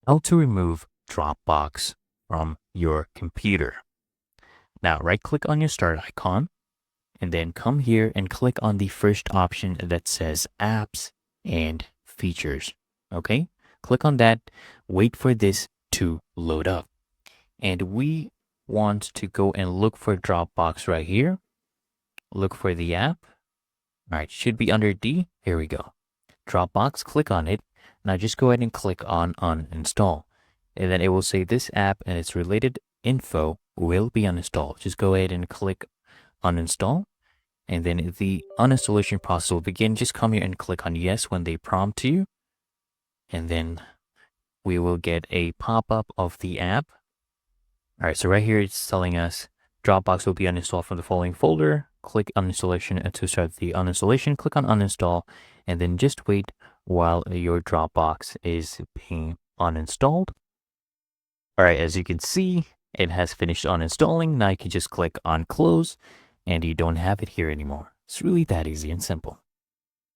how to remove Dropbox from your computer. Now, right click on your start icon and then come here and click on the first option that says apps and features. Okay, click on that. Wait for this to load up. And we want to go and look for Dropbox right here. Look for the app. All right, should be under D. Here we go. Dropbox, click on it. Now just go ahead and click on uninstall. And then it will say this app and its related info will be uninstalled. Just go ahead and click uninstall. And then the uninstallation process will begin. Just come here and click on yes when they prompt you. And then we will get a pop-up of the app. All right, so right here it's telling us Dropbox will be uninstalled from the following folder. Click uninstallation to start the uninstallation. Click on uninstall and then just wait while your Dropbox is being uninstalled. All right, as you can see, it has finished uninstalling. Now you can just click on close and you don't have it here anymore. It's really that easy and simple.